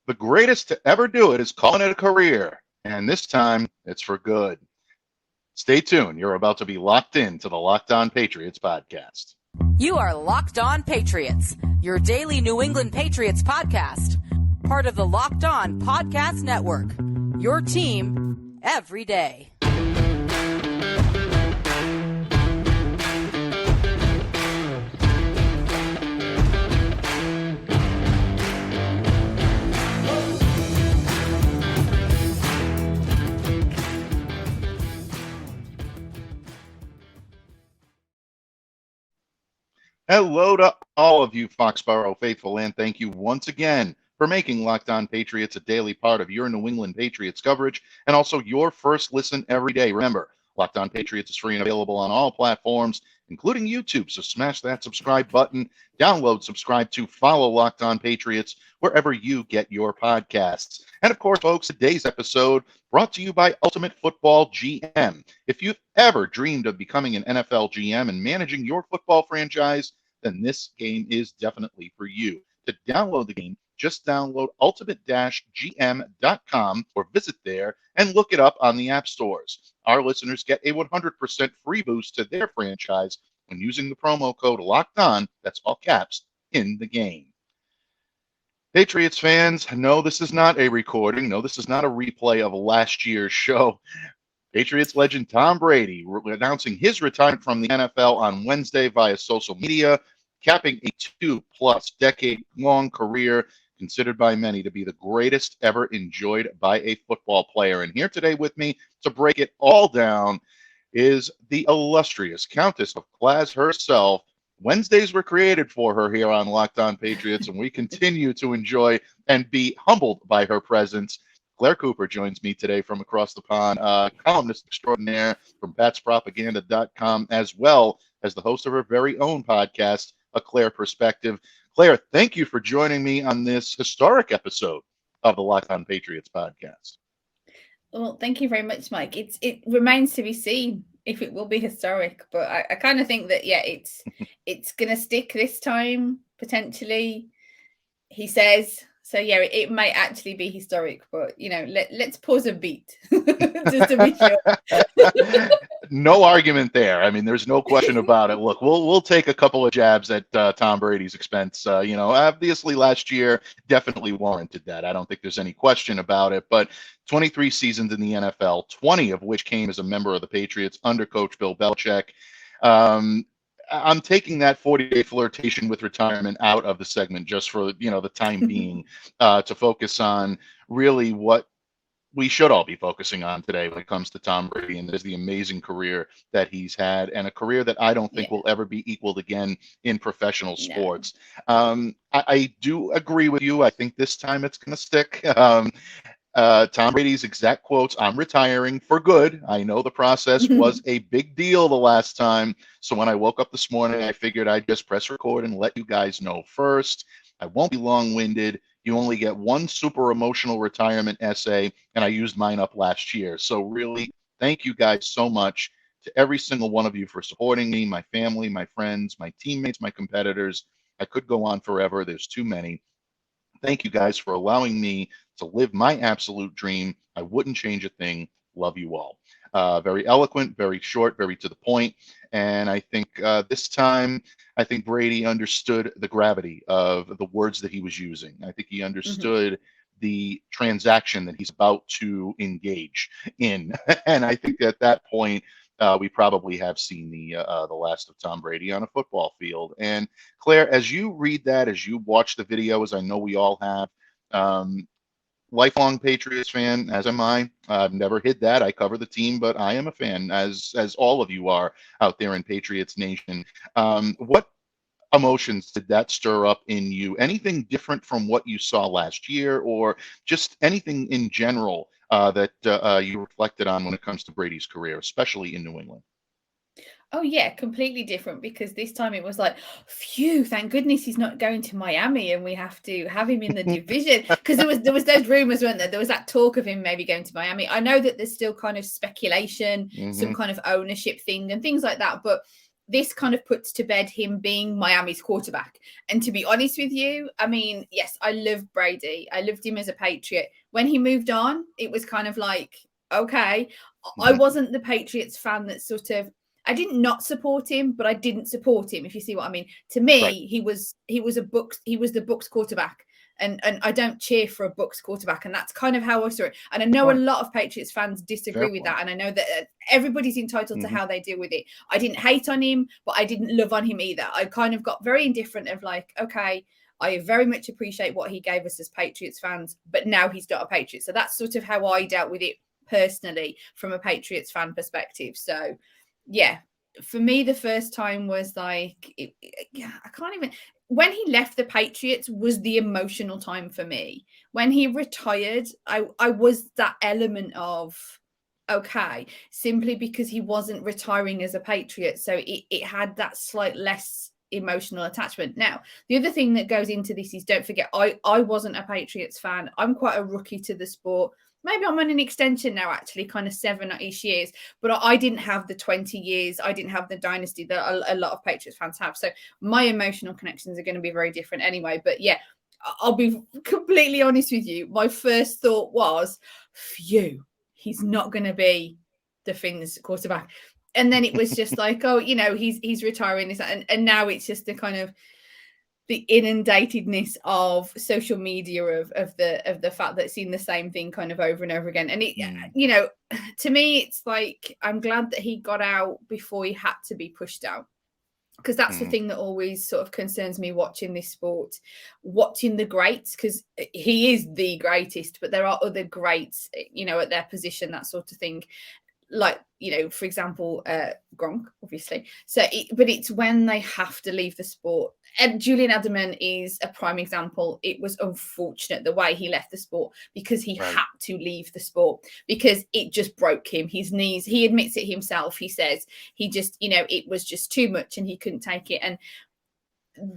The greatest to ever do it is calling it a career, and this time it's for good. Stay tuned. You're about to be locked into the Locked On Patriots podcast. You are Locked On Patriots, your daily New England Patriots podcast. Part of the Locked On Podcast Network, your team every day. Hello to all of you Foxborough faithful, and thank you once again for making Locked On Patriots a daily part of your New England Patriots coverage and also your first listen every day. Remember, Locked On Patriots is free and available on all platforms, including YouTube, so smash that subscribe button, download, subscribe to, follow Locked On Patriots wherever you get your podcasts. And of course, folks, today's episode brought to you by Ultimate Football GM. If you've ever dreamed of becoming an NFL GM and managing your football franchise, then this game is definitely for you. To download the game, just download ultimate-gm.com or visit there and look it up on the app stores. Our listeners get a 100% free boost to their franchise when using the promo code LOCKEDON, that's all caps, in the game. Patriots fans, no, this is not a recording. No, this is not a replay of last year's show. Patriots legend Tom Brady announcing his retirement from the NFL on Wednesday via social media, capping a 2+ decade-long career considered by many to be the greatest ever enjoyed by a football player. And here today with me to break it all down is the illustrious Countess of Clare herself. Wednesdays were created for her here on Locked On Patriots, and we continue to enjoy and be humbled by her presence. Clare Cooper joins me today from across the pond, columnist extraordinaire from patspropaganda.com, as well as the host of her very own podcast, A Clare Perspective. Clare, thank you for joining me on this historic episode of the Locked On Patriots podcast. Well, thank you very much, Mike. It remains to be seen if it will be historic, but I kind of think that, yeah, it's going to stick this time, potentially, he says. So, yeah, it might actually be historic, but, you know, let's pause a beat just to be sure. No argument there. I mean, there's no question about it. Look, we'll take a couple of jabs at Tom Brady's expense. Obviously last year definitely warranted that. I don't think there's any question about it. But 23 seasons in the NFL, 20 of which came as a member of the Patriots under Coach Bill Belichick. I'm taking that 40-day flirtation with retirement out of the segment just for, the time being, to focus on really what we should all be focusing on today when it comes to Tom Brady, and there's the amazing career that he's had, and a career that I don't think will ever be equaled again in professional sports. I do agree with you. I think this time it's going to stick. Tom Brady's exact quotes, "I'm retiring for good." I know the process was a big deal the last time. So when I woke up this morning, I figured I'd just press record and let you guys know first. I won't be long-winded. You only get one super emotional retirement essay, and I used mine up last year. So really, thank you guys so much to every single one of you for supporting me, my family, my friends, my teammates, my competitors. I could go on forever. There's too many. Thank you guys for allowing me to live my absolute dream. I wouldn't change a thing. Love you all. Very eloquent, very short, very to the point. And I think this time, I think Brady understood the gravity of the words that he was using. I think he understood the transaction that he's about to engage in. And I think at that point, we probably have seen the last of Tom Brady on a football field. And Clare, as you read that, as you watch the video, as I know we all have, lifelong Patriots fan, as am I. I've never hid that. I cover the team, but I am a fan, as all of you are out there in Patriots Nation. What emotions did that stir up in you? Anything different from what you saw last year, or just anything in general that you reflected on when it comes to Brady's career, especially in New England? Oh, yeah, completely different, because this time it was like, phew, thank goodness he's not going to Miami and we have to have him in the division. Because there was those rumors, weren't there? There was that talk of him maybe going to Miami. I know that there's still kind of speculation, some kind of ownership thing and things like that. But this kind of puts to bed him being Miami's quarterback. And to be honest with you, I mean, yes, I love Brady. I loved him as a Patriot. When he moved on, it was kind of like, okay, I wasn't the Patriots fan that sort of, I didn't not support him, but I didn't support him, if you see what I mean. To me, Right. he was the Bucs quarterback. And I don't cheer for a Bucs quarterback. And that's kind of how I saw it. And I know a lot of Patriots fans disagree with that. And I know that everybody's entitled to how they deal with it. I didn't hate on him, but I didn't love on him either. I kind of got very indifferent of like, okay, I very much appreciate what he gave us as Patriots fans, but now he's not a Patriot. So that's sort of how I dealt with it personally from a Patriots fan perspective. So, yeah, for me, the first time was like, I can't even... When he left the Patriots was the emotional time for me. When he retired, I was that element of, okay, simply because he wasn't retiring as a Patriot. So it had that slight less emotional attachment. Now, the other thing that goes into this is, don't forget, I wasn't a Patriots fan. I'm quite a rookie to the sport. Maybe I'm on an extension now, actually, kind of 7-ish years. But I didn't have the 20 years. I didn't have the dynasty that a lot of Patriots fans have. So my emotional connections are going to be very different anyway. But yeah, I'll be completely honest with you. My first thought was, phew, he's not going to be the Finns quarterback. And then it was just like, oh, you know, he's retiring this. And now it's just the kind of the inundatedness of social media of the fact that it's seen the same thing kind of over and over again. And it, you know, to me, it's like, I'm glad that he got out before he had to be pushed out. Because that's the thing that always sort of concerns me watching this sport, watching the greats, because he is the greatest, but there are other greats, you know, at their position, that sort of thing. Like, you know, for example, Gronk, obviously. So, but it's when they have to leave the sport. And Julian Edelman is a prime example. It was unfortunate the way he left the sport, because he had to leave the sport because it just broke him. His knees, he admits it himself. He says he just, you know, it was just too much and he couldn't take it. And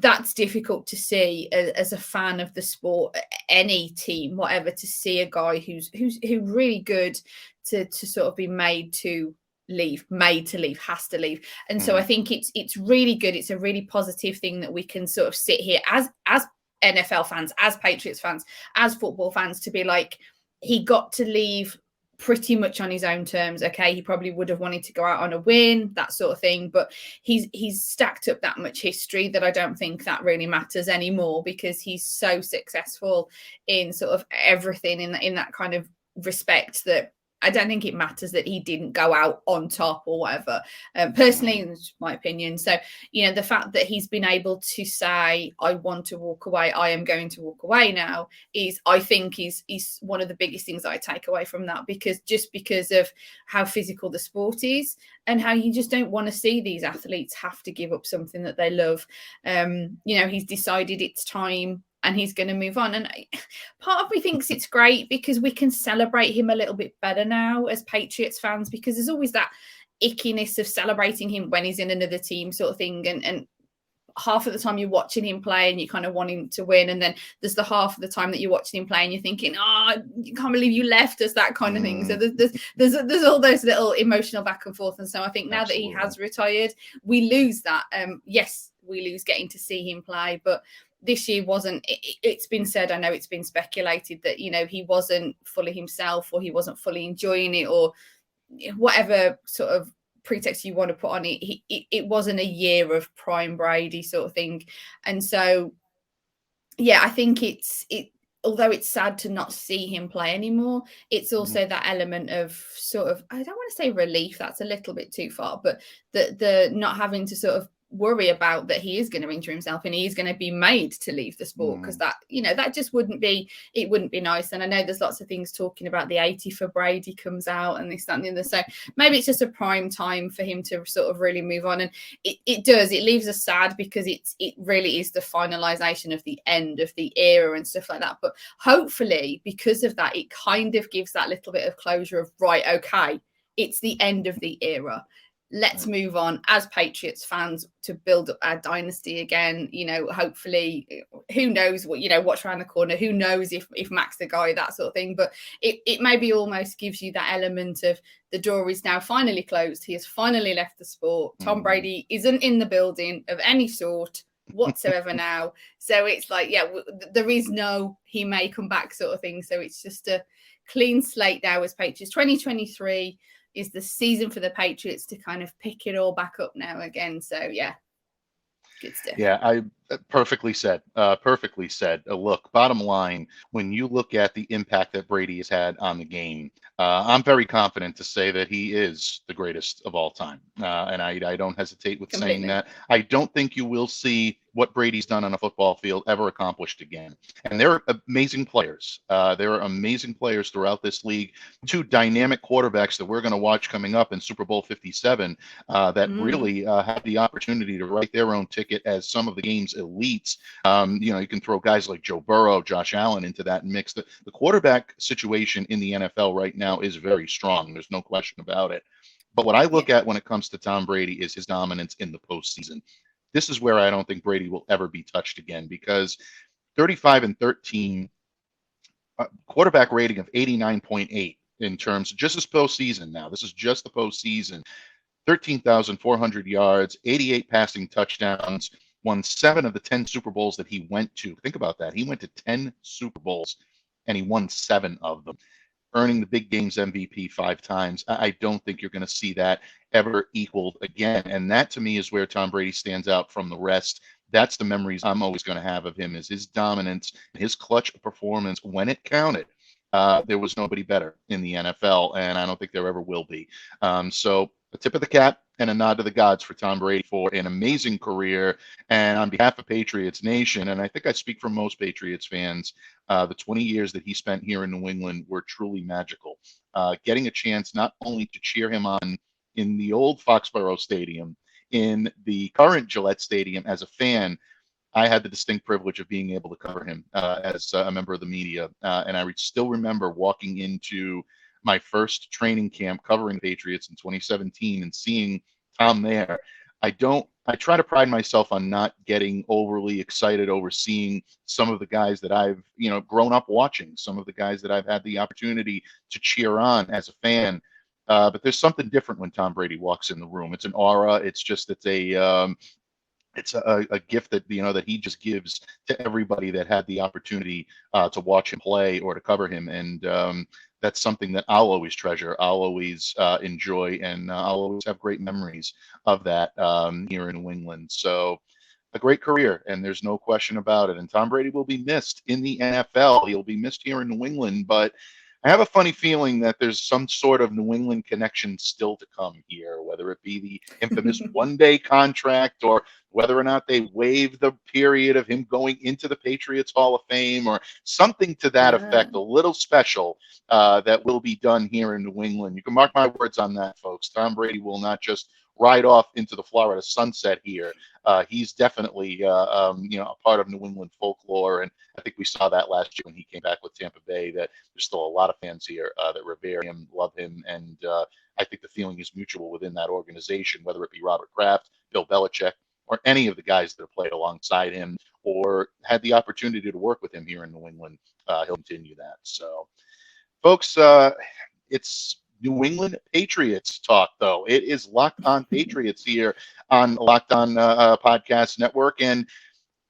that's difficult to see as a fan of the sport, any team, whatever, to see a guy who's really good to sort of be made to leave, has to leave. And so I think it's really good. It's a really positive thing that we can sort of sit here as NFL fans, as Patriots fans, as football fans, to be like, he got to leave pretty much on his own terms. Okay, he probably would have wanted to go out on a win, that sort of thing, but he's stacked up that much history that I don't think that really matters anymore, because he's so successful in sort of everything in that kind of respect that I don't think it matters that he didn't go out on top or whatever. Personally, that's my opinion. So, you know, the fact that he's been able to say, I want to walk away, I am going to walk away now, is, I think, is one of the biggest things that I take away from that, because of how physical the sport is and how you just don't want to see these athletes have to give up something that they love. You know, he's decided it's time, and he's going to move on. And part of me thinks it's great because we can celebrate him a little bit better now as Patriots fans, because there's always that ickiness of celebrating him when he's in another team sort of thing. And half of the time you're watching him play and you kind of want him to win. And then there's the half of the time that you're watching him play and you're thinking, you can't believe you left us, that kind of thing. So there's all those little emotional back and forth. And so I think now that he has retired, we lose that. Yes, we lose getting to see him play, but this year wasn't, it's been said, I know it's been speculated that, you know, he wasn't fully himself, or he wasn't fully enjoying it, or whatever sort of pretext you want to put on it. It wasn't a year of prime Brady sort of thing. And so, yeah, I think although it's sad to not see him play anymore, it's also that element of sort of, I don't want to say relief, that's a little bit too far, but the not having to sort of worry about that he is going to injure himself and he's going to be made to leave the sport, because that, you know, that just wouldn't be nice. And I know there's lots of things talking about the 80 for Brady comes out and this, that, and the other. So maybe it's just a prime time for him to sort of really move on. And it leaves us sad, because it really is the finalization of the end of the era and stuff like that. But hopefully, because of that, it kind of gives that little bit of closure of, right, okay, it's the end of the era. let's move on as Patriots fans to build up our dynasty again. Hopefully, who knows what's around the corner. Who knows if Mac's the guy, that sort of thing. But it maybe almost gives you that element of the door is now finally closed. He has finally left the sport. Tom Brady isn't in the building of any sort whatsoever now. So it's like, there is no he may come back sort of thing. So it's just a clean slate now as Patriots. 2023 is the season for the Patriots to kind of pick it all back up now again. So good stuff. Yeah, I perfectly said. Perfectly said. Look, bottom line, when you look at the impact that Brady has had on the game, I'm very confident to say that he is the greatest of all time. And I don't hesitate with saying that. I don't think you will see what Brady's done on a football field ever accomplished again. And there are amazing players. There are amazing players throughout this league. Two dynamic quarterbacks that we're going to watch coming up in Super Bowl 57 that really have the opportunity to write their own ticket as some of the game's elites. You can throw guys like Joe Burrow, Josh Allen into that mix. The quarterback situation in the NFL right now is very strong. There's no question about it. But what I look at when it comes to Tom Brady is his dominance in the postseason. This is where I don't think Brady will ever be touched again, because 35-13, quarterback rating of 89.8 in terms of just this postseason. Now, this is just the postseason. 13,400 yards, 88 passing touchdowns, won 7 of the 10 Super Bowls that he went to. Think about that. He went to 10 Super Bowls and he won 7 of them, earning the big games MVP 5 times. I don't think you're going to see that ever equaled again. And that, to me, is where Tom Brady stands out from the rest. That's the memories I'm always going to have of him, is his dominance, his clutch performance when it counted. There was nobody better in the NFL, and I don't think there ever will be. So a tip of the cap and a nod to the gods for Tom Brady for an amazing career. And on behalf of Patriots Nation, and I think I speak for most Patriots fans, the 20 years that he spent here in New England were truly magical. Getting a chance not only to cheer him on in the old Foxborough Stadium, in the current Gillette Stadium as a fan, I had the distinct privilege of being able to cover him as a member of the media. And I still remember walking into my first training camp covering Patriots in 2017 and seeing Tom there. I try to pride myself on not getting overly excited over seeing some of the guys that I've, grown up watching, some of the guys that I've had the opportunity to cheer on as a fan. But there's something different when Tom Brady walks in the room. It's an aura. It's a gift that that he just gives to everybody that had the opportunity to watch him play or to cover him. And that's something that I'll always treasure. I'll always enjoy, and I'll always have great memories of that here in New England. So a great career, and there's no question about it. And Tom Brady will be missed in the NFL. He'll be missed here in New England, but I have a funny feeling that there's some sort of New England connection still to come here, whether it be the infamous one-day contract or whether or not they waive the period of him going into the Patriots Hall of Fame or something to that effect, a little special that will be done here in New England. You can mark my words on that, folks. Tom Brady will not just ride off into the Florida sunset here. He's definitely, a part of New England folklore, and I think we saw that last year when he came back with Tampa Bay, that there's still a lot of fans here that revere him, love him, and I think the feeling is mutual within that organization, whether it be Robert Kraft, Bill Belichick, or any of the guys that have played alongside him or had the opportunity to work with him here in New England. He'll continue that. So, folks, it's New England Patriots talk, though. It is Locked On Patriots here on Locked On Podcast Network. And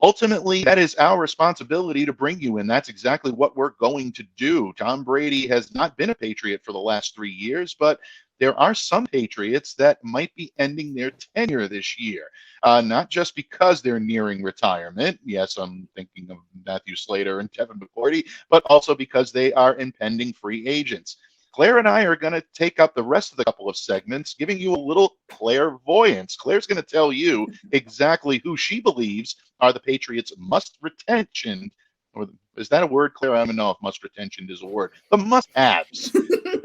ultimately, that is our responsibility to bring you in. That's exactly what we're going to do. Tom Brady has not been a Patriot for the last 3 years, but there are some Patriots that might be ending their tenure this year, not just because they're nearing retirement. Yes, I'm thinking of Matthew Slater and Tevin McCourty, but also because they are impending free agents. Claire and I are going to take up the rest of the couple of segments, giving you a little clairvoyance. Claire's going to tell you exactly who she believes are the Patriots' must-retention, or is that a word, Claire? I don't know if must-retention is a word. The must-haves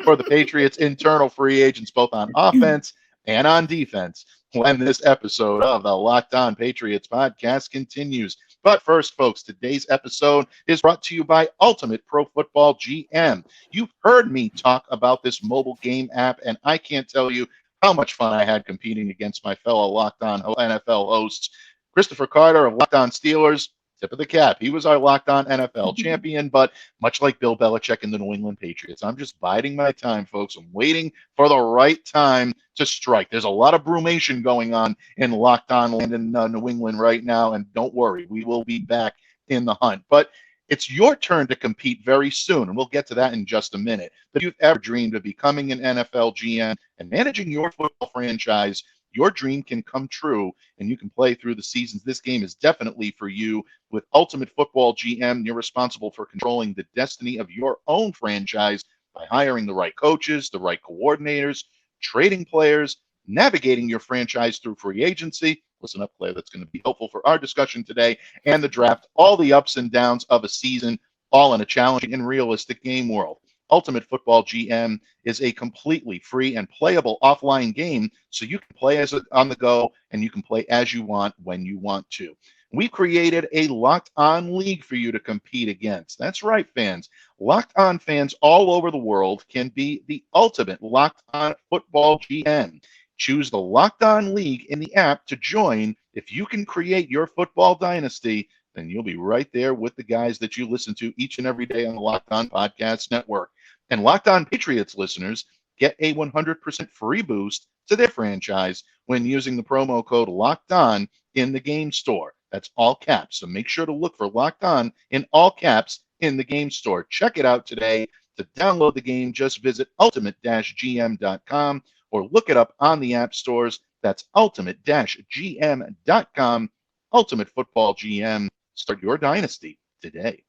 for the Patriots' internal free agents, both on offense and on defense, when this episode of the Locked On Patriots podcast continues. But first, folks, today's episode is brought to you by Ultimate Pro Football GM. You've heard me talk about this mobile game app, and I can't tell you how much fun I had competing against my fellow Locked On NFL hosts. Christopher Carter of Locked On Steelers, tip of the cap. He was our Locked On NFL champion, but much like Bill Belichick and the New England Patriots, I'm just biding my time, folks. I'm waiting for the right time to strike. There's a lot of brumation going on in Locked On land in New England right now, and don't worry, we will be back in the hunt. But it's your turn to compete very soon, and we'll get to that in just a minute. But if you've ever dreamed of becoming an NFL GM and managing your football franchise, your dream can come true, and you can play through the seasons. This game is definitely for you. With Ultimate Football GM, you're responsible for controlling the destiny of your own franchise by hiring the right coaches, the right coordinators, trading players, navigating your franchise through free agency. Listen up, Claire, that's going to be helpful for our discussion today, and the draft, all the ups and downs of a season, all in a challenging and realistic game world. Ultimate Football GM is a completely free and playable offline game, so you can play on the go, and you can play as you want when you want to. We created a Locked On League for you to compete against. That's right, fans. Locked On fans all over the world can be the ultimate Locked On Football GM. Choose the Locked On League in the app to join. If you can create your football dynasty, then you'll be right there with the guys that you listen to each and every day on the Locked On Podcast Network. And Locked On Patriots listeners get a 100% free boost to their franchise when using the promo code Locked On in the game store. That's all caps. So make sure to look for Locked On in all caps in the game store. Check it out today. To download the game, just visit ultimate-gm.com or look it up on the app stores. That's ultimate-gm.com. Ultimate Football GM. Start your dynasty today.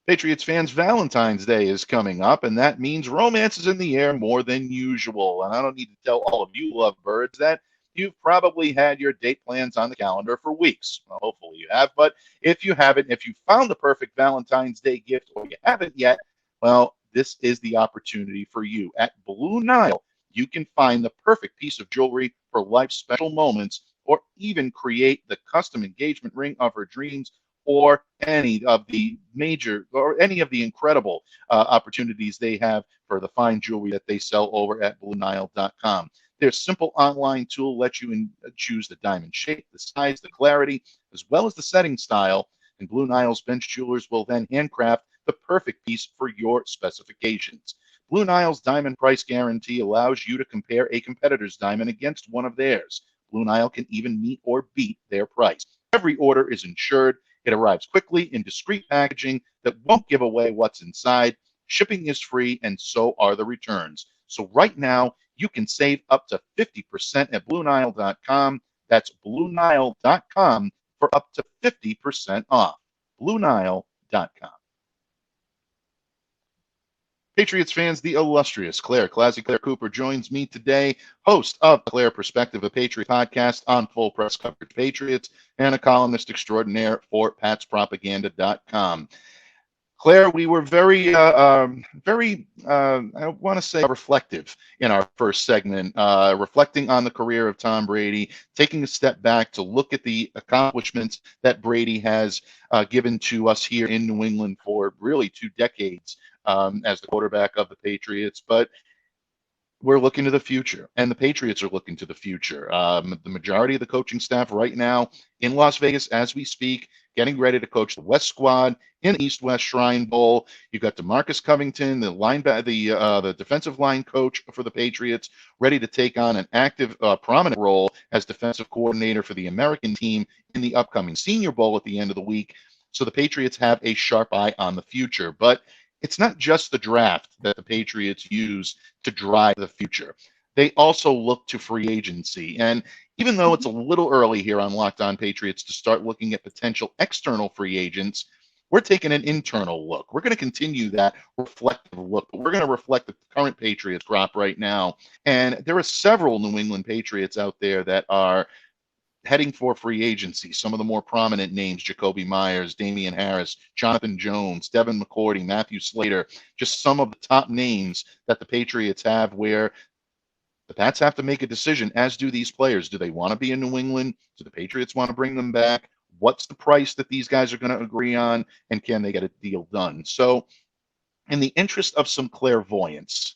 Patriots fans, Valentine's Day is coming up, and that means romance is in the air more than usual. And I don't need to tell all of you lovebirds that you've probably had your date plans on the calendar for weeks. Well, hopefully you have, but if you haven't, if you found the perfect Valentine's Day gift or you haven't yet, well, this is the opportunity for you. At Blue Nile, you can find the perfect piece of jewelry for life's special moments, or even create the custom engagement ring of her dreams, or any of the incredible opportunities they have for the fine jewelry that they sell over at BlueNile.com. Their simple online tool lets you choose the diamond shape, the size, the clarity, as well as the setting style. And Blue Nile's bench jewelers will then handcraft the perfect piece for your specifications. Blue Nile's diamond price guarantee allows you to compare a competitor's diamond against one of theirs. Blue Nile can even meet or beat their price. Every order is insured. It arrives quickly in discreet packaging that won't give away what's inside. Shipping is free, and so are the returns. So right now, you can save up to 50% at BlueNile.com. That's BlueNile.com for up to 50% off. BlueNile.com. Patriots fans, the illustrious ClazzyClare Cooper joins me today, host of Clare Perspective, a Patriot podcast on Full Press Coverage Patriots, and a columnist extraordinaire for PatsPropaganda.com. Claire, we were very, I want to say, reflective in our first segment, reflecting on the career of Tom Brady, taking a step back to look at the accomplishments that Brady has given to us here in New England for really 2 decades as the quarterback of the Patriots. But we're looking to the future, and the Patriots are looking to the future. The majority of the coaching staff right now in Las Vegas as we speak, getting ready to coach the West squad in the East-West Shrine Bowl. You've got DeMarcus Covington, the defensive line coach for the Patriots, ready to take on an active, prominent role as defensive coordinator for the American team in the upcoming Senior Bowl at the end of the week. So the Patriots have a sharp eye on the future. But it's not just the draft that the Patriots use to drive the future. They also look to free agency. And even though it's a little early here on Locked On Patriots to start looking at potential external free agents, we're taking an internal look. We're going to continue that reflective look, but we're going to reflect the current Patriots crop right now. And there are several New England Patriots out there that are heading for free agency. Some of the more prominent names: Jacoby Myers, Damian Harris, Jonathan Jones, Devin McCourty, Matthew Slater, just some of the top names that the Patriots have, where the Pats have to make a decision, as do these players. Do they want to be in New England? Do the Patriots want to bring them back? What's the price that these guys are going to agree on? And can they get a deal done? So in the interest of some clairvoyance,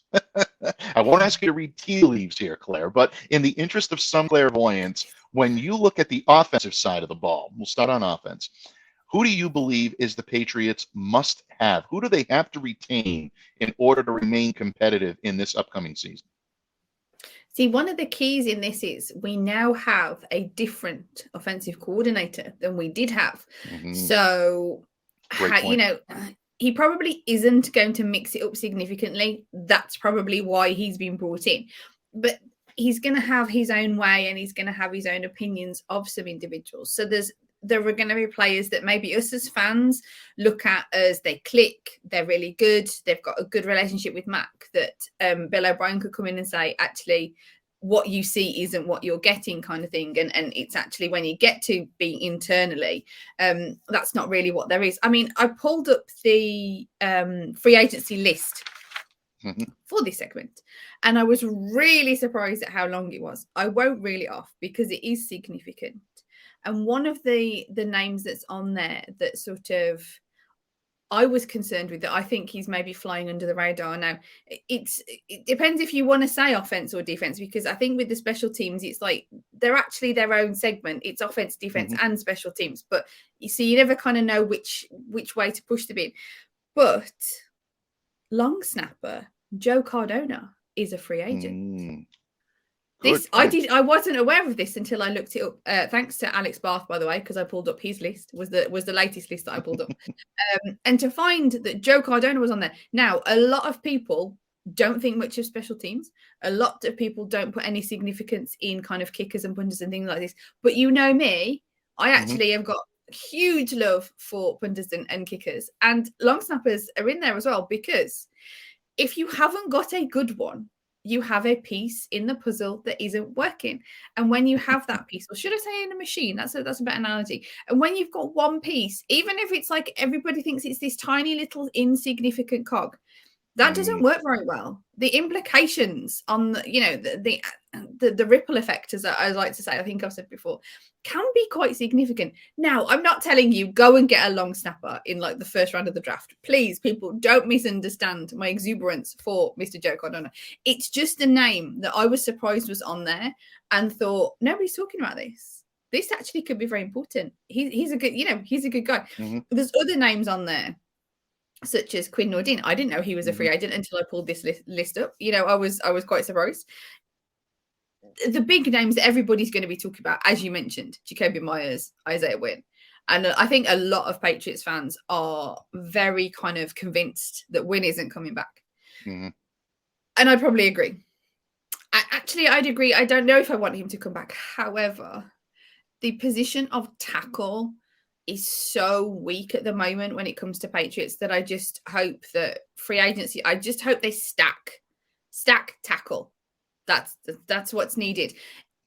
I won't ask you to read tea leaves here, Claire, but in the interest of some clairvoyance, when you look at the offensive side of the ball, we'll start on offense. Who do you believe is the Patriots must have? Who do they have to retain in order to remain competitive in this upcoming season? See, one of the keys in this is we now have a different offensive coordinator than we did have. Mm-hmm. So, he probably isn't going to mix it up significantly. That's probably why he's been brought in. But he's going to have his own way and he's going to have his own opinions of some individuals. So there are going to be players that maybe us as fans look at as they click, they're really good, they've got a good relationship with Mac, that Bill O'Brien could come in and say, actually, what you see isn't what you're getting, kind of thing. And it's actually when you get to be internally, that's not really what there is. I mean, I pulled up the free agency list for this segment, and I was really surprised at how long it was. I won't reel it off because it is significant. And one of the names that's on there that sort of I was concerned with, that I think he's maybe flying under the radar. Now, it depends if you want to say offense or defense, because I think with the special teams, it's like they're actually their own segment. It's offense, defense, and special teams. But you see, you never kind of know which way to push the bin. But long snapper Joe Cardona is a free agent. I wasn't aware of this until I looked it up. Thanks to Alex Barth, by the way, because I pulled up his list. Was the latest list that I pulled up, and to find that Joe Cardona was on there. Now, a lot of people don't think much of special teams. A lot of people don't put any significance in kind of kickers and punters and things like this. But you know me, I actually have got huge love for punters and kickers, and long snappers are in there as well, because if you haven't got a good one, you have a piece in the puzzle that isn't working. And when you have that piece, or should I say in a machine, that's a better analogy. And when you've got one piece, even if it's like everybody thinks it's this tiny little insignificant cog, that doesn't work very well. The implications on the ripple effect, as I like to say, I think I've said before, can be quite significant. Now, I'm not telling you go and get a long snapper in like the first round of the draft. Please, people, don't misunderstand my exuberance for Mr. Joe Cardona. It's just a name that I was surprised was on there and thought, nobody's talking about this. This actually could be very important. He's a good guy. There's other names on there, such as Quinn Nordin. I didn't know he was a free agent until I pulled this list up. I was quite surprised. The big names that everybody's going to be talking about, as you mentioned, Jakobi Meyers, Isaiah Wynn. And I think a lot of Patriots fans are very kind of convinced that Wynn isn't coming back. And I probably agree. I'd agree. I don't know if I want him to come back. However, the position of tackle is so weak at the moment when it comes to Patriots that I just hope that free agency, I just hope they stack tackle. That's what's needed.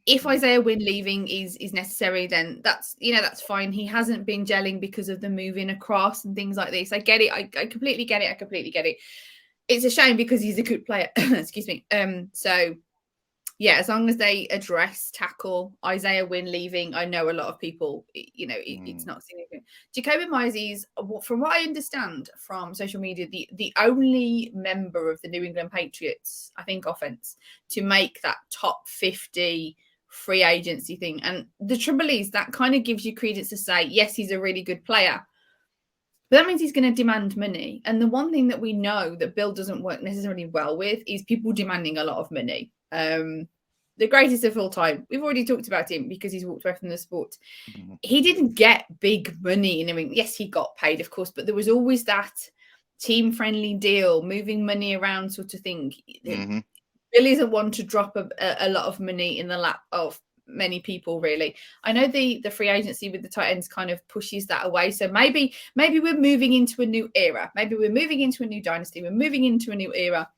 If Isaiah Wynn leaving is necessary, then that's fine. He hasn't been gelling because of the moving across and things like this. I get it. I completely get it. It's a shame because he's a good player. Excuse me. So yeah, as long as they address tackle, Isaiah Wynn leaving, I know a lot of people, it's not significant. Jakobi Meyers is, from what I understand from social media, the only member of the New England Patriots, I think, offense to make that top 50 free agency thing. And the trouble is that kind of gives you credence to say, yes, he's a really good player. But that means he's going to demand money. And the one thing that we know that Bill doesn't work necessarily well with is people demanding a lot of money. The greatest of all time. We've already talked about him because he's walked away from the sport. He didn't get big money. Yes, he got paid, of course, but there was always that team-friendly deal, moving money around sort of thing. Bill isn't one to drop a lot of money in the lap of many people, really. I know the free agency with the tight ends kind of pushes that away. So maybe we're moving into a new era. Maybe we're moving into a new dynasty. We're moving into a new era.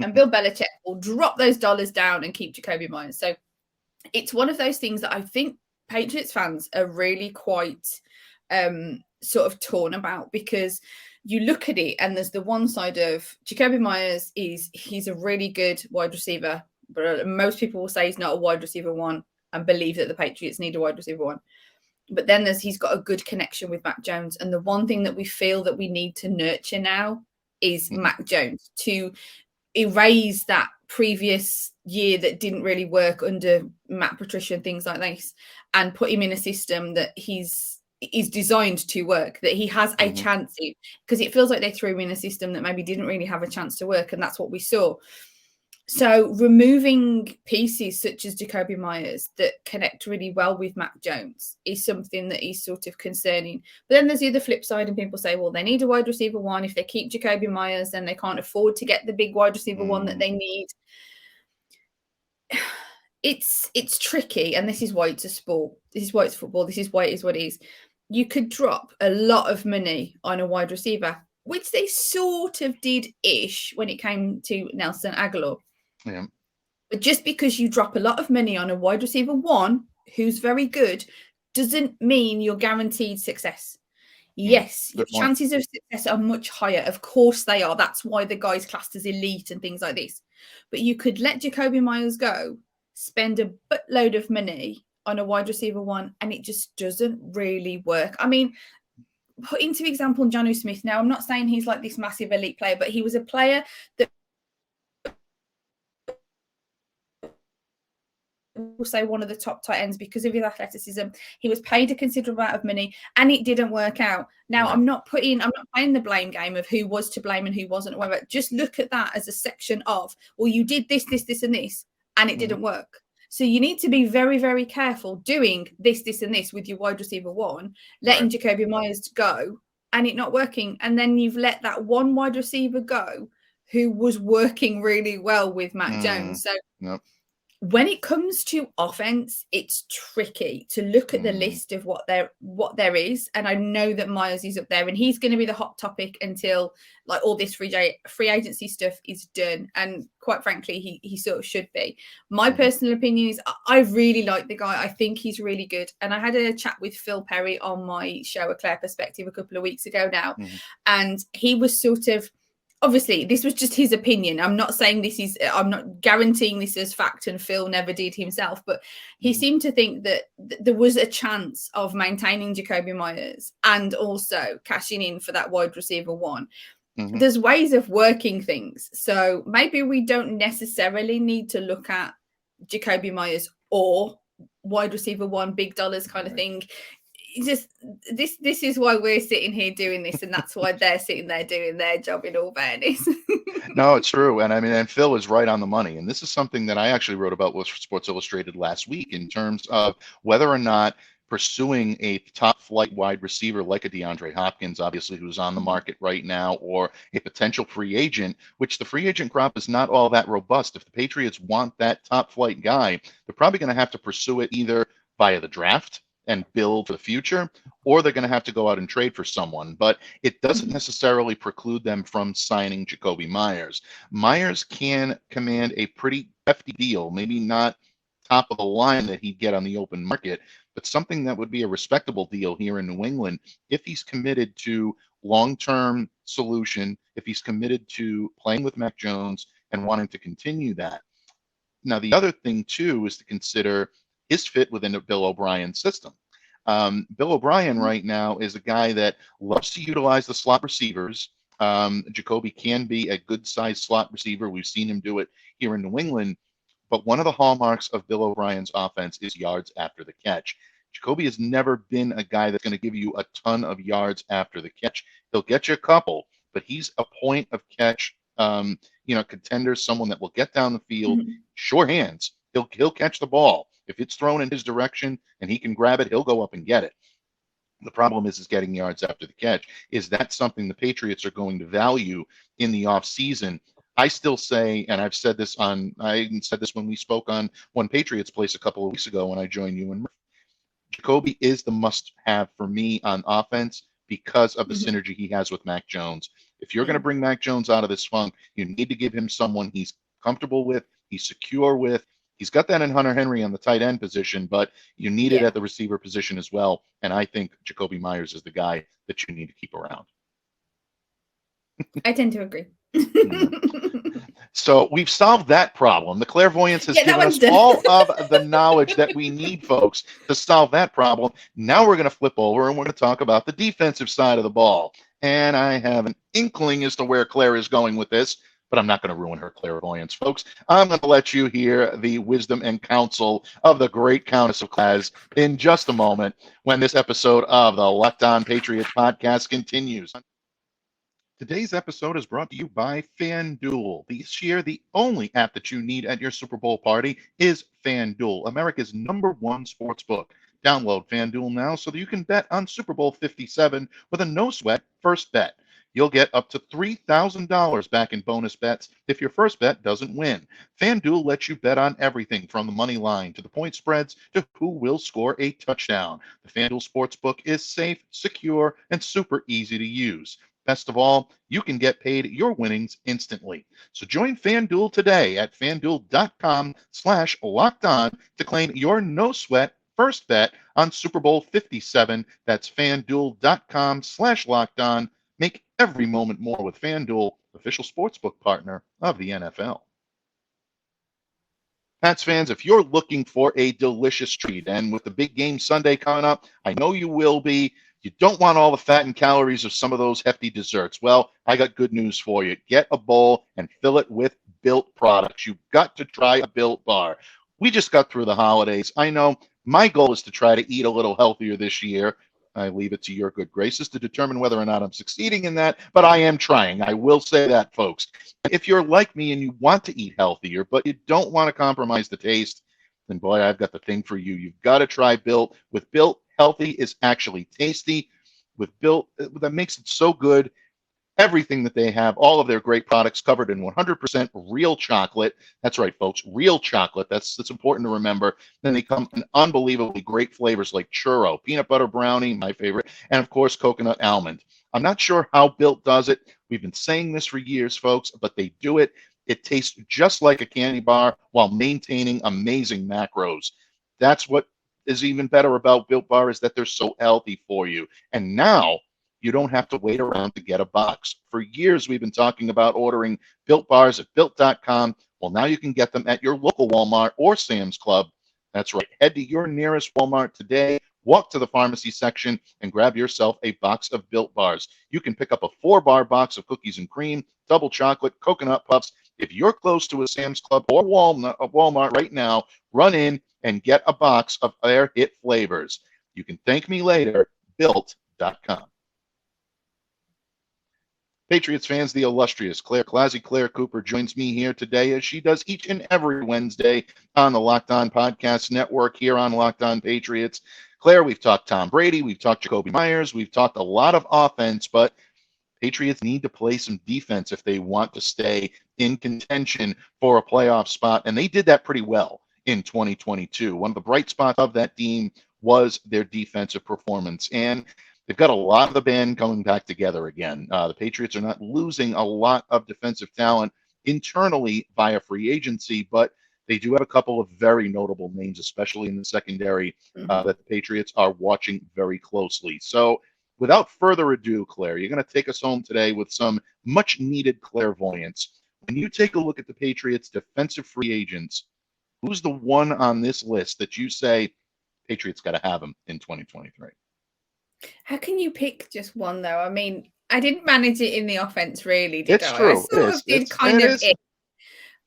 And Bill Belichick will drop those dollars down and keep Jakobi Meyers. So it's one of those things that I think Patriots fans are really quite sort of torn about, because you look at it and there's the one side of Jakobi Meyers he's a really good wide receiver, but most people will say he's not a wide receiver one and believe that the Patriots need a wide receiver one. But then he's got a good connection with Mac Jones. And the one thing that we feel that we need to nurture now is Mac Jones, to erase that previous year that didn't really work under Matt Patricia and things like this, and put him in a system that is designed to work, that he has a chance in, because it feels like they threw him in a system that maybe didn't really have a chance to work, and that's what we saw. So removing pieces such as Jakobi Meyers that connect really well with Mac Jones is something that is sort of concerning. But then there's the other flip side, and people say, well, they need a wide receiver one. If they keep Jakobi Meyers, then they can't afford to get the big wide receiver one that they need. It's tricky, and this is why it's a sport. This is why it's football. This is why it is what it is. You could drop a lot of money on a wide receiver, which they sort of did-ish when it came to Nelson Aguilar. Yeah. But just because you drop a lot of money on a wide receiver one who's very good doesn't mean you're guaranteed success. Yes, your chances of success are much higher. Of course they are. That's why the guy's classed as elite and things like this. But you could let Jakobi Meyers go, spend a buttload of money on a wide receiver one, and it just doesn't really work. I mean, put into example Jonnu Smith. Now, I'm not saying he's like this massive elite player, but he was a player that will say one of the top tight ends because of his athleticism. He was paid a considerable amount of money, and it didn't work out. Now, I'm not playing the blame game of who was to blame and who wasn't, or whatever. Just look at that as a section of, well, you did this, and this, and it didn't work. So you need to be very, very careful doing this, and this with your wide receiver one, letting Jakobi Meyers go and it not working. And then you've let that one wide receiver go who was working really well with Mac Jones. So when it comes to offense, it's tricky to look at the list of what there is. And I know that Myers is up there, and he's going to be the hot topic until like all this free agency stuff is done. And quite frankly, he sort of should be. My personal opinion is I really like the guy. I think he's really good. And I had a chat with Phil Perry on my show, A Clare Perspective, a couple of weeks ago now. And he was sort of, obviously, this was just his opinion. I'm not saying I'm not guaranteeing this as fact, and Phil never did himself, but he seemed to think that there was a chance of maintaining Jakobi Meyers and also cashing in for that wide receiver one. There's ways of working things. So maybe we don't necessarily need to look at Jakobi Meyers or wide receiver one, big dollars kind of thing. Just this is why we're sitting here doing this, and that's why they're sitting there doing their job, in all fairness. No, it's true. And I mean, and Phil is right on the money. And this is something that I actually wrote about with Sports Illustrated last week in terms of whether or not pursuing a top flight wide receiver like a DeAndre Hopkins, obviously, who's on the market right now, or a potential free agent, which the free agent crop is not all that robust. If the Patriots want that top flight guy, they're probably going to have to pursue it either via the draft and build for the future, or they're going to have to go out and trade for someone. But it doesn't necessarily preclude them from signing Jakobi Meyers. Meyers can command a pretty hefty deal, maybe not top of the line that he'd get on the open market, but something that would be a respectable deal here in New England if he's committed to long-term solution, if he's committed to playing with Mac Jones and wanting to continue that. Now, the other thing, too, is to consider his fit within the Bill O'Brien system. Bill O'Brien right now is a guy that loves to utilize the slot receivers. Jakobi can be a good-sized slot receiver. We've seen him do it here in New England. But one of the hallmarks of Bill O'Brien's offense is yards after the catch. Jakobi has never been a guy that's going to give you a ton of yards after the catch. He'll get you a couple, but he's a point of catch, contender, someone that will get down the field, sure hands. He'll catch the ball. If it's thrown in his direction and he can grab it, he'll go up and get it. The problem is getting yards after the catch. Is that something the Patriots are going to value in the offseason? I still say, and I've said this when we spoke on One Patriots Place a couple of weeks ago when I joined you, and Jakobi is the must-have for me on offense because of the synergy he has with Mac Jones. If you're going to bring Mac Jones out of this funk, you need to give him someone he's comfortable with, he's secure with. He's got that in Hunter Henry on the tight end position, but you need it at the receiver position as well. And I think Jakobi Meyers is the guy that you need to keep around. I tend to agree. So we've solved that problem. The clairvoyance has given us all of the knowledge that we need, folks, to solve that problem. Now we're going to flip over and we're going to talk about the defensive side of the ball. And I have an inkling as to where Claire is going with this, but I'm not going to ruin her clairvoyance, folks. I'm going to let you hear the wisdom and counsel of the great Countess of Claz in just a moment when this episode of the Locked On Patriots podcast continues. Today's episode is brought to you by FanDuel. This year, the only app that you need at your Super Bowl party is FanDuel, America's #1 sports book. Download FanDuel now so that you can bet on Super Bowl 57 with a no-sweat first bet. You'll get up to $3,000 back in bonus bets if your first bet doesn't win. FanDuel lets you bet on everything from the money line to the point spreads to who will score a touchdown. The FanDuel Sportsbook is safe, secure, and super easy to use. Best of all, you can get paid your winnings instantly. So join FanDuel today at FanDuel.com/lockedon to claim your no-sweat first bet on Super Bowl 57. That's FanDuel.com/lockedon. Make every moment more with FanDuel, official sportsbook partner of the NFL. Pats fans, if you're looking for a delicious treat, and with the big game Sunday coming up, I know you will be, you don't want all the fat and calories of some of those hefty desserts. Well, I got good news for you. Get a bowl and fill it with Built products. You've got to try a Built bar. We just got through the holidays. I know my goal is to try to eat a little healthier this year. I leave it to your good graces to determine whether or not I'm succeeding in that, but I am trying. I will say that, folks. If you're like me and you want to eat healthier, but you don't want to compromise the taste, then boy, I've got the thing for you. You've got to try Built. With Built, healthy is actually tasty. With Built, that makes it so good. Everything that they have, all of their great products covered in 100% real chocolate. That's right, folks, real chocolate. That's important to remember. Then they come in unbelievably great flavors like churro, peanut butter brownie, my favorite, and of course, coconut almond. I'm not sure how Built does it. We've been saying this for years, folks, but they do it. It tastes just like a candy bar while maintaining amazing macros. That's what is even better about Built Bar, is that they're so healthy for you. And now you don't have to wait around to get a box. For years, we've been talking about ordering Built Bars at Built.com. Well, now you can get them at your local Walmart or Sam's Club. That's right. Head to your nearest Walmart today, walk to the pharmacy section, and grab yourself a box of Built Bars. You can pick up a 4-bar box of cookies and cream, double chocolate, coconut puffs. If you're close to a Sam's Club or Walmart right now, run in and get a box of their hit flavors. You can thank me later, Built.com. Patriots fans, the illustrious ClazzyClare Cooper joins me here today, as she does each and every Wednesday on the Locked On Podcast Network here on Locked On Patriots. Claire, we've talked Tom Brady, we've talked Jacoby Myers, we've talked a lot of offense, but Patriots need to play some defense if they want to stay in contention for a playoff spot, and they did that pretty well in 2022. One of the bright spots of that team was their defensive performance, and they've got a lot of the band coming back together again. The Patriots are not losing a lot of defensive talent internally via free agency, but they do have a couple of very notable names, especially in the secondary, that the Patriots are watching very closely. So without further ado, Claire, you're going to take us home today with some much-needed clairvoyance. When you take a look at the Patriots' defensive free agents, who's the one on this list that you say Patriots got to have him in 2023? How can you pick just one, though? I mean, I didn't manage it in the offense, really, did It's I? true. I sort of did kind of it.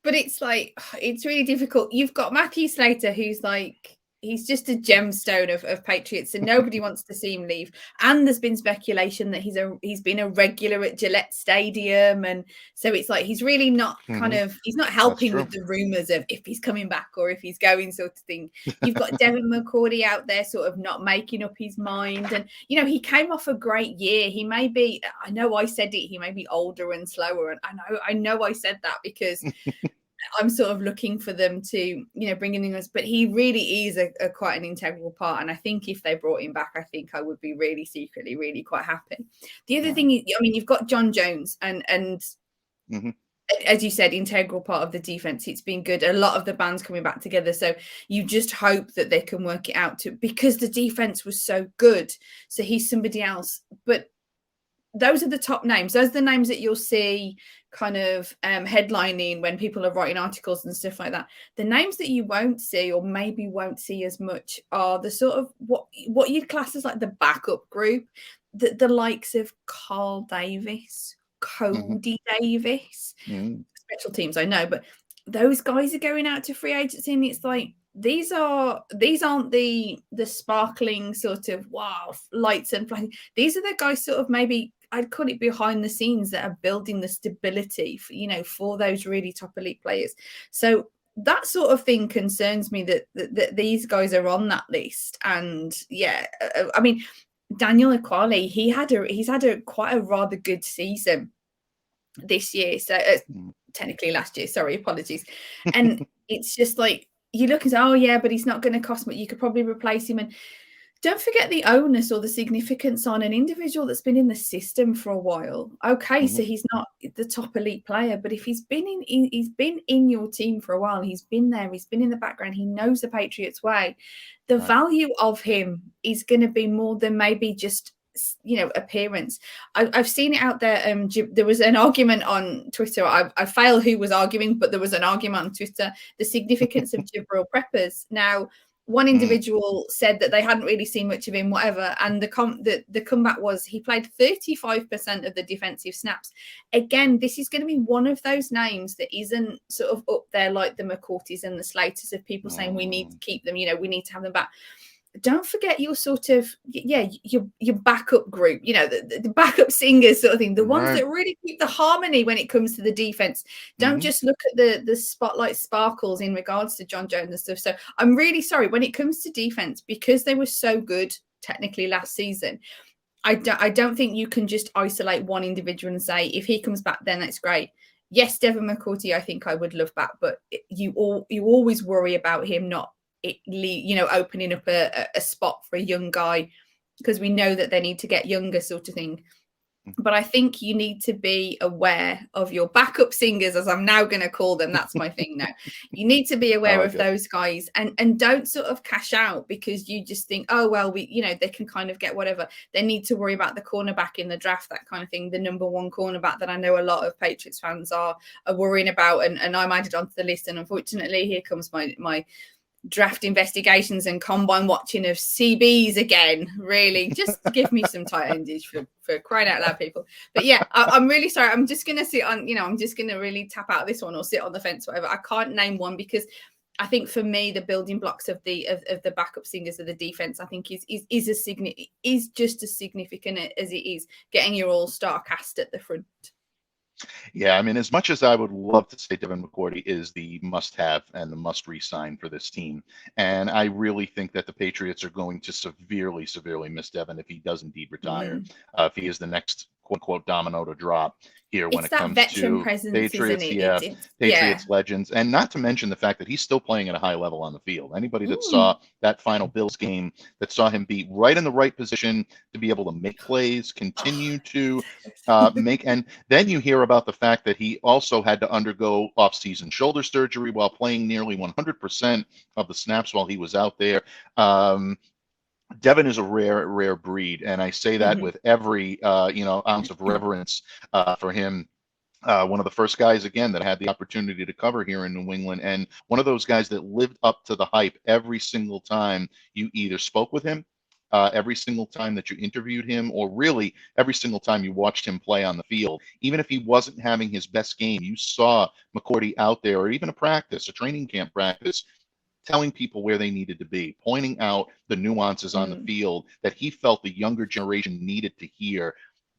But it's like, it's really difficult. You've got Matthew Slater, who's like, he's just a gemstone of Patriots, and nobody wants to see him leave. And there's been speculation that he's been a regular at Gillette Stadium, and so it's like he's really not he's not helping with the rumors of if he's coming back or if he's going, sort of thing. You've got Devin McCourty out there, sort of not making up his mind, and he came off a great year. He may be, I know I said it, he may be older and slower, and I know I said that because I'm sort of looking for them to, bring in us, but he really is a quite an integral part. And I think if they brought him back, I think I would be really secretly, really quite happy. The other thing is, you've got John Jones and as you said, integral part of the defense. It's been good. A lot of the band's coming back together. So you just hope that they can work it out because the defense was so good. So he's somebody else, but those are the top names. Those are the names that you'll see kind of headlining when people are writing articles and stuff like that. The names that you won't see or maybe won't see as much are the sort of what you'd class as like the backup group. the likes of Carl Davis, Mhm. Cody Davis, Mhm. special teams, I know, but those guys are going out to free agency, and it's like these aren't the sparkling sort of wow lights and flames. These are the guys sort of maybe I'd call it behind the scenes that are building the stability for, for those really top elite players. So that sort of thing concerns me that these guys are on that list. And yeah, I mean, Daniel Aquale, he's had a quite a rather good season this year. So Mhm. technically last year, sorry, apologies. And it's just like you look and say, oh yeah, but he's not going to cost me. You could probably replace him. And don't forget the onus or the significance on an individual that's been in the system for a while. Okay, so Mhm. he's not the top elite player, but if he's been in your team for a while, he's been there, he's been in the background, he knows the Patriots way. The Right. value of him is going to be more than maybe just appearance. I've seen it out there. There was an argument on Twitter. I fail who was arguing, but there was an argument on Twitter, the significance of Jabril Peppers. Now, one Mm. individual said that they hadn't really seen much of him, whatever, and the comeback was he played 35% of the defensive snaps. Again, this is going to be one of those names that isn't sort of up there like the McCourties and the Slaters of people saying we need to keep them, we need to have them back. Don't forget your sort of your backup group, the backup singers sort of thing, the ones Right. that really keep the harmony when it comes to the defense. Don't Mhm. just look at the spotlight sparkles in regards to John Jones and stuff. So I'm really sorry when it comes to defense, because they were so good technically last season. I don't think you can just isolate one individual and say if he comes back then that's great. Yes, Devin McCourty, I think I would love back, but you always worry about him not opening up a spot for a young guy, because we know that they need to get younger sort of thing. But I think you need to be aware of your backup singers, as I'm now going to call them. That's my thing now. You need to be I aware like of it. those guys, and don't sort of cash out because you just think, oh, well, they can kind of get whatever. They need to worry about the cornerback in the draft, that kind of thing. The number one cornerback that I know a lot of Patriots fans are worrying about. And I'm added onto the list. And unfortunately, here comes my draft investigations and combine watching of CBs again. Really, just give me some tight endage for crying out loud, people. But yeah, I'm really sorry. I'm just gonna sit on, I'm just gonna really tap out this one or sit on the fence, whatever. I can't name one because I think for me the building blocks of the backup singers of the defense, I think is just as significant as it is getting your all-star cast at the front. Yeah, I mean, as much as I would love to say Devin McCourty is the must-have and the must-re-sign for this team, and I really think that the Patriots are going to severely, severely miss Devin if he does indeed retire. If he is the next quote-unquote domino to drop here when It's it that comes veteran to presence, isn't Patriots, it? yeah, It's yeah. Patriots legends, and not to mention the fact that he's still playing at a high level on the field. Anybody that saw that final Bills game, that saw him be right in the right position to be able to make plays, continue to make, and then you hear about the fact that he also had to undergo off-season shoulder surgery while playing nearly 100% of the snaps while he was out there. Devin is a rare breed, and I say that with every ounce of reverence for him. One of the first guys, again, that I had the opportunity to cover here in New England, and one of those guys that lived up to the hype every single time you either spoke with him, every single time that you interviewed him, or really every single time you watched him play on the field. Even if he wasn't having his best game, you saw McCourty out there, or even a training camp practice, telling people where they needed to be, pointing out the nuances on the field that he felt the younger generation needed to hear.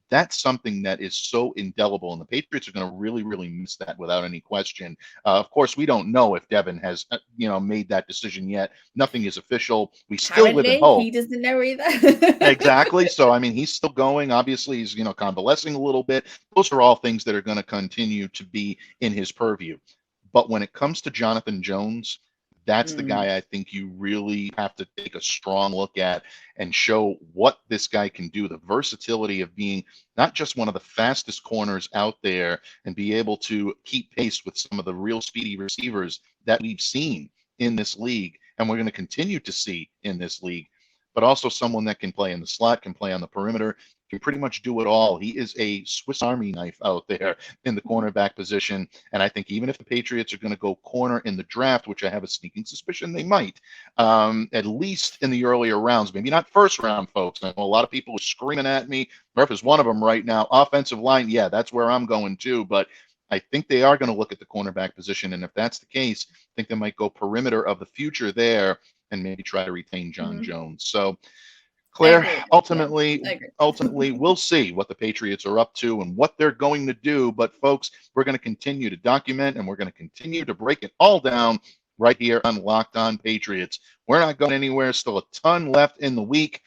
That's something that is so indelible, and the Patriots are going to really, really miss that without any question. Of course, we don't know if Devin has, made that decision yet. Nothing is official. We still live in Apparently, hope. he doesn't know either. Exactly. So, I mean, he's still going. Obviously, he's, convalescing a little bit. Those are all things that are going to continue to be in his purview. But when it comes to Jonathan Jones, that's the guy I think you really have to take a strong look at and show what this guy can do. The versatility of being not just one of the fastest corners out there and be able to keep pace with some of the real speedy receivers that we've seen in this league and we're going to continue to see in this league. but also someone that can play in the slot, can play on the perimeter, can pretty much do it all. He is a Swiss Army knife out there in the cornerback position. And I think even if the Patriots are going to go corner in the draft, which I have a sneaking suspicion they might, at least in the earlier rounds, maybe not first round, folks. I know a lot of people are screaming at me. Murph is one of them right now. Offensive line, yeah, that's where I'm going too. But I think they are going to look at the cornerback position. And if that's the case, I think they might go perimeter of the future there and maybe try to retain John Jones. So, Claire, ultimately, we'll see what the Patriots are up to and what they're going to do. But, folks, we're going to continue to document and we're going to continue to break it all down right here on Locked On Patriots. We're not going anywhere. Still a ton left in the week,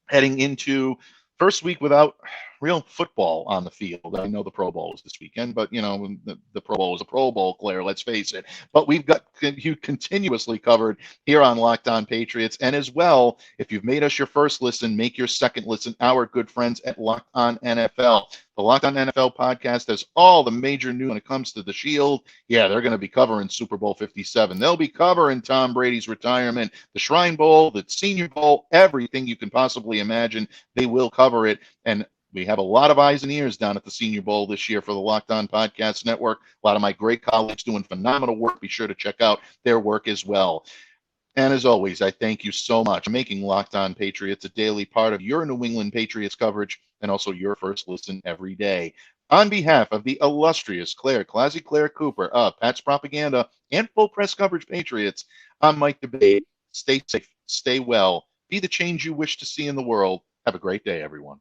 heading into first week without real football on the field. I know the Pro Bowl is this weekend, but, you know, the Pro Bowl is a Pro Bowl, Claire, let's face it. But we've got you continuously covered here on Locked On Patriots. And as well, if you've made us your first listen, make your second listen, our good friends at Locked On NFL. The Locked On NFL podcast has all the major news when it comes to the Shield. Yeah, they're going to be covering Super Bowl 57. They'll be covering Tom Brady's retirement, the Shrine Bowl, the Senior Bowl, everything you can possibly imagine. They will cover it. And we have a lot of eyes and ears down at the Senior Bowl this year for the Locked On Podcast Network. A lot of my great colleagues doing phenomenal work. Be sure to check out their work as well. And as always, I thank you so much for making Locked On Patriots a daily part of your New England Patriots coverage and also your first listen every day. On behalf of the illustrious ClazzyClare Cooper of Pat's Propaganda and Full Press Coverage Patriots, I'm Mike DeBate. Stay safe, stay well, be the change you wish to see in the world. Have a great day, everyone.